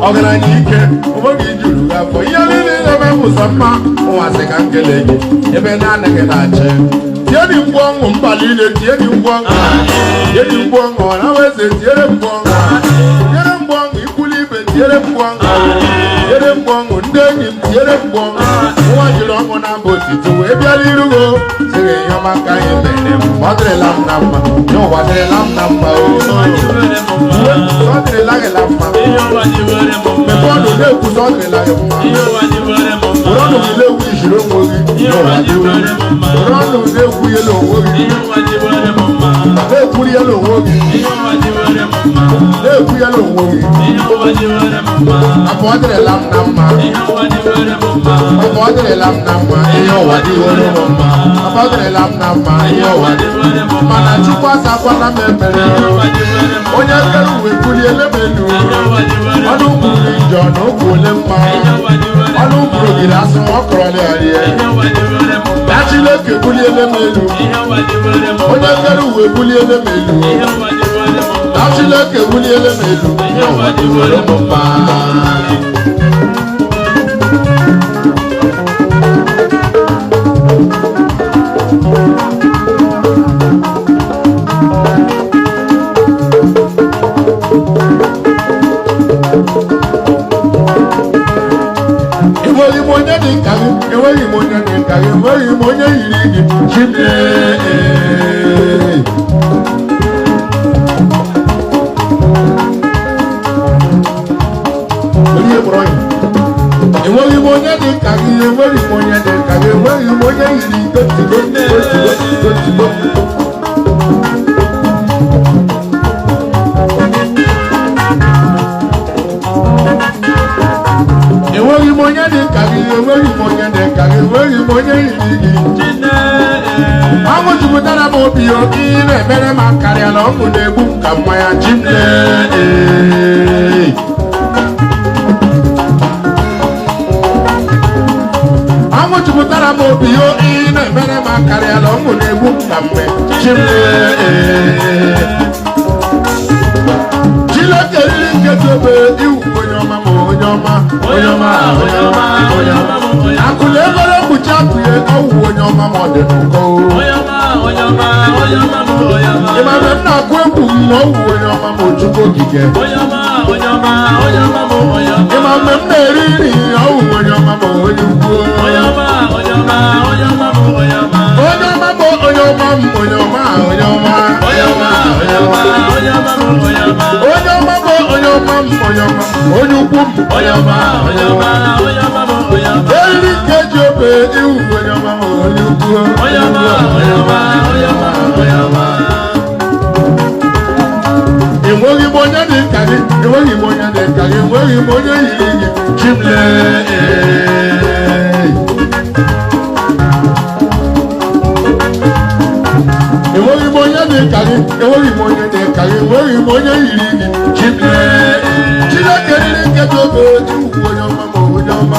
Organike, obogi juru afọ ihe niile na-eme mụsọmma ụwa sị ka nkele gị ebe na-anaghị na-achị tieni mgbu ọṅụ mbalị ile tieni mgbu ọṅụ ọra weze tiere mgbu ọṅụ ikwuli ibe tiere mgbu ọṅụ ndị enyi m tiere mgbu ọṅụ nwa jiri ọṅụ na mba otito wee bịara irugo sịghị ihe ọma ka anyị mere m ọ dịrịla m na mma n'ụwa dịrịla m na mma ọ dịrịla gị na mma mgbe ọnụ na-ekwu sọ dịrịla gị mma were ọnụ gị na-ekwu ijiri onwe gị were ọnụ na-ekwu ihe n'onwe gị na-ekwuri ya n'onwe gị na-ekwu ya n'onwe gị afọ ọ dịrịla m na mma afọ ọ dịrịla m na mma ihe ụwa dịwere m mma afọ ọ dịrịla m na mma ihe ụwa dịwere m mma mana Chukwu asakwana m ebere onye kere uwe buliele m elu ọnụ kwuru njọ na okwu ole mma ọnụ kwuru gịrị asị m ọkọrọlịgharịa ya Chineke buliele m elu onye kere uwe buliele m elu ya Chineke buliele m elu ihe ụwa dịwere m mma enweghị m onye dị nka gị enweghị m onye yiri gị Chineke enweghị m onye dị nka gị enweghị m onye dị nka gị enweghị m onye yiri gotigo enweghị m onye dị nka gị enweghị m onye dị nka gị enweghị m onye yiri gị ọṅụ jupụtara m obi oke ị na-emere m karịa na ọṅụ na-egbu m ka mmanya Chineke ọṅụ jupụtara m obi oke ị na-emere m karịa na ọṅụ na-egbu m ka mmanya Chineke riri nketa obe iwu onye ọma ma onye ọma akụla ebere mkpuchi apụghị ọwụ onye ọma ma ọ dị n'ụkọ ịmame m na-akụ egwu m ma ọwụ onye ọma ma Chukwu okike ịmame m na-eri nri ọwụ onye ọma ma onye ukwu onye ọma bụ onye ọma onye ukwu eriri nke ji obe iwu onye ọma ma onye ukwu enweghị m onye dị nka gị enweghị m onye dị nka gị enweghị m onye yiri gị Chineke enweghị m onye dị nka gị enweghị m onye dị nka gị enweghị m onye yiri gị Chineke riri nketa obe iwu onye ọma ma onye ọma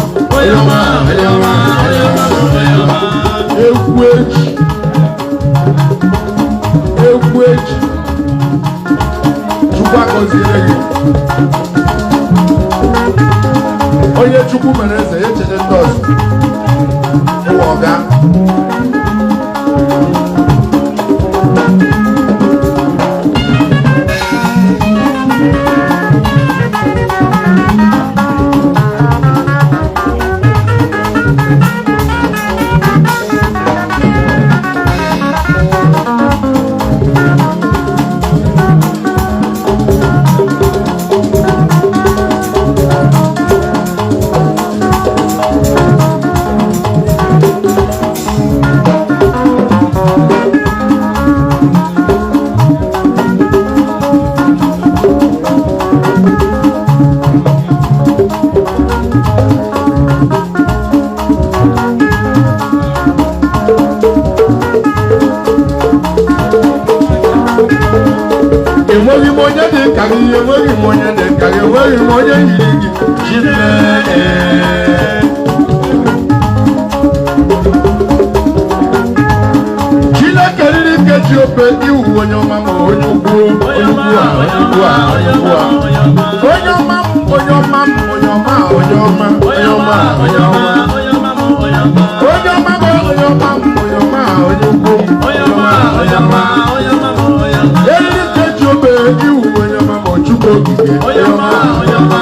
egwu eji Chukwu agọziere gị onye Chukwu mere eze ya echete ndị ọzọ ụwa ọga Kariye wari monye de kariye wari monye yiri jile. Jile kariri keji ope iwu onyoma mo onyugbu onyugbu onyugbu onyugbu onyoma onyoma onyoma onyoma onyoma onyoma onyoma onyoma onyugbu onyoma onyoma kariri keji ope iwu onyoma mo chukwu ogige onyoma onyoma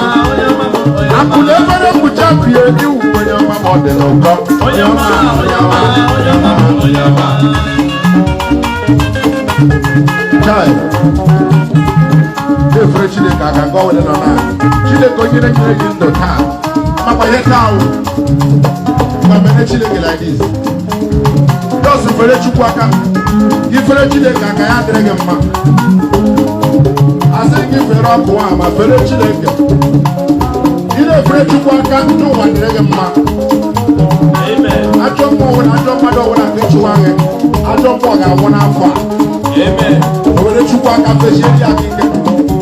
akụle mere mkpucha pie iwu onyoma mo dị n'ụkọ onyoma onyoma onyoma onyoma Chai, the French Chile can go in on that. Chile continue in the town. Papa, here now. My Chile like this. Just for the Chukwaka. Give for the Chile can I drink a man. I say, give a rock one, my fellow Chile. You know, French Chukwaka, no one drink a man. Amen. I don't know when I don't know when I get you on. I don't know I want to fight. Amen. Over the Chukwaka Peshe,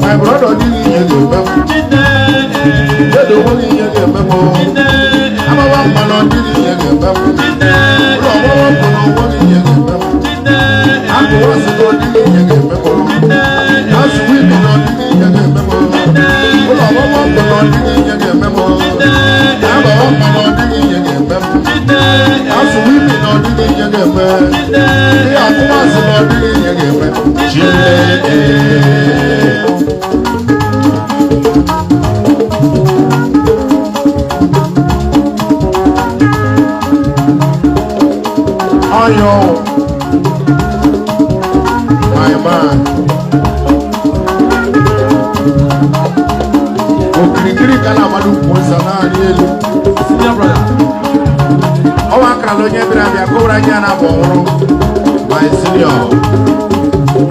my brother didn't hear you. The one in your memo. I'm a one man didn't hear you. One in your memo. I'm the one who didn't hear you. As we be not didn't hear you. I'm a one man didn't hear you. I'm a one man didn't hear you. As we be not didn't hear you. We are the ones who didn't hear you. Ayo, my man. Okirikiri kana madu monsana nielu. Senior brother. Owa kralo nyebira bia kobra nyana bonro. My senior.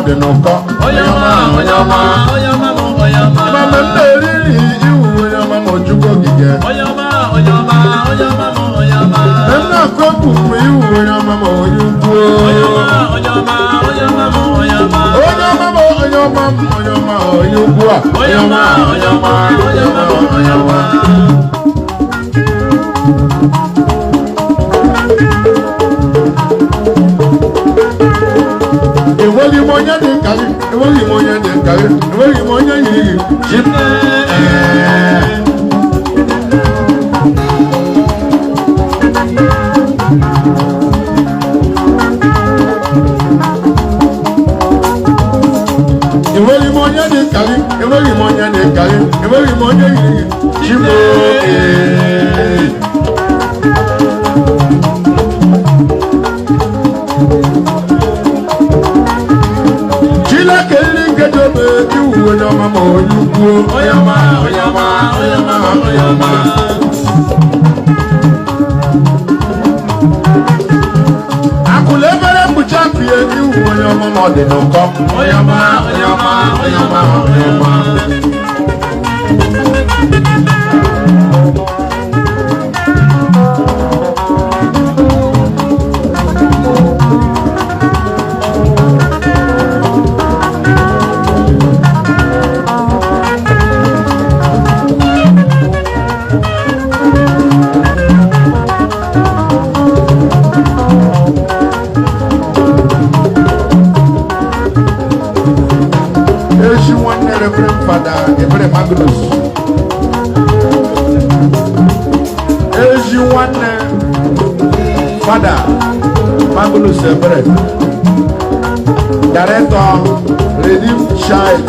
dị n'ụkọ onye ọma onye ọma onye ọma onye ọma mama m na-eriri iwu onye ọma ma ojukwu ogige onye ọma onye ọma onye ọma onye ọma m na-akụ egwu mgbe iwu onye ọma ma onye ukwu onye ọma onye ọma onye ọma onye ọma onye ọma onye ọma onye ọma onye ukwu a onye ọma onye ọma onye ọma onye ọma enweghị m onye dị nkarị enweghị m onye dị nkarị enweghị m onye yiri enweghị m onye dị nkarị enweghị m onye dị nkarị enweghị m onye yiri chimo Chileke ndị nkeji obe iwu onye ọma ma onye ukwu onye ọma onye ọma onye ọma onye ọma akụla ebere mkpuchi apịa iwu onye ọma ma ọ dị n'ụkọ onye ọma onye ọma onye ọma onye ọma Magnus Ezi nwanne Fada Magnus Ebere Director Redeemed Child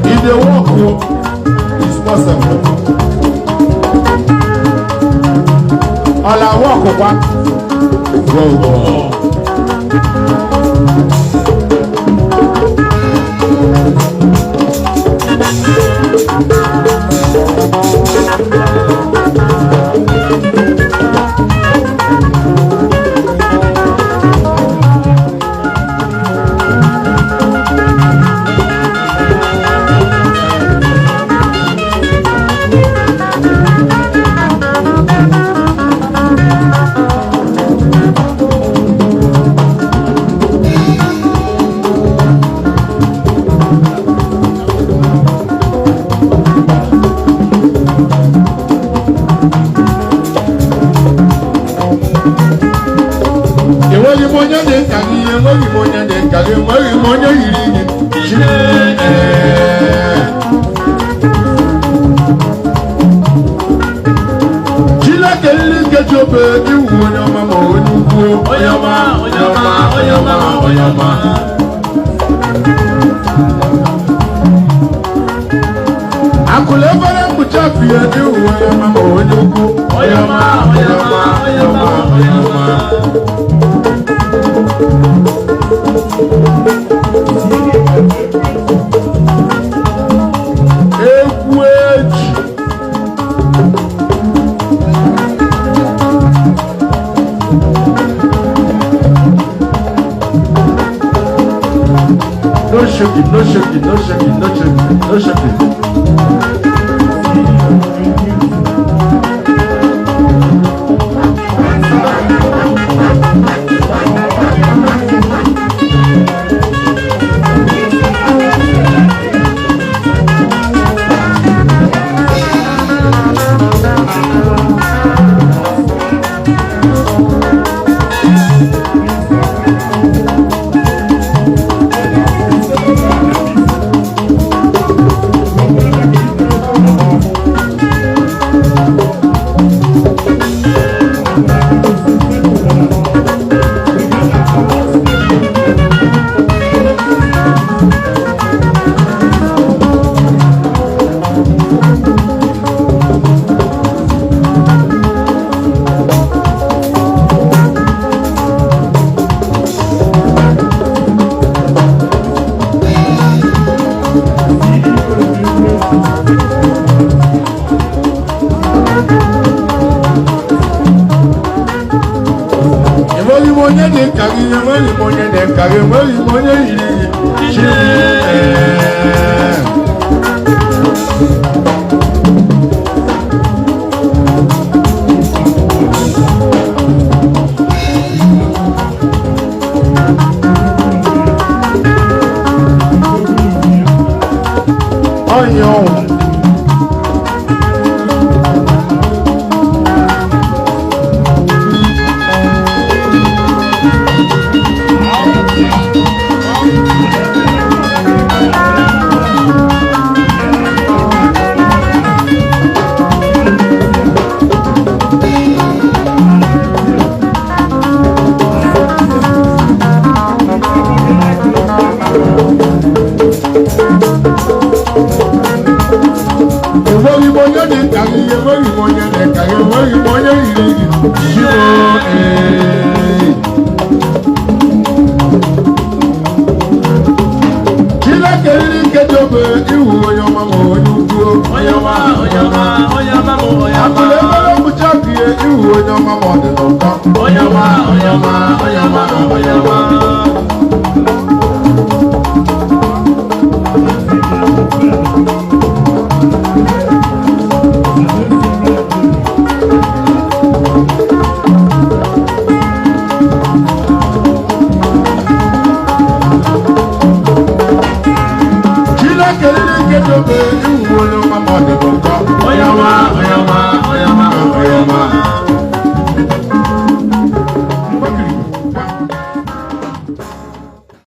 If the work is possible all our work one go no shaking. monye de kagi, enweghị monye de kagi, enweghị monye yiri chi. Oyama.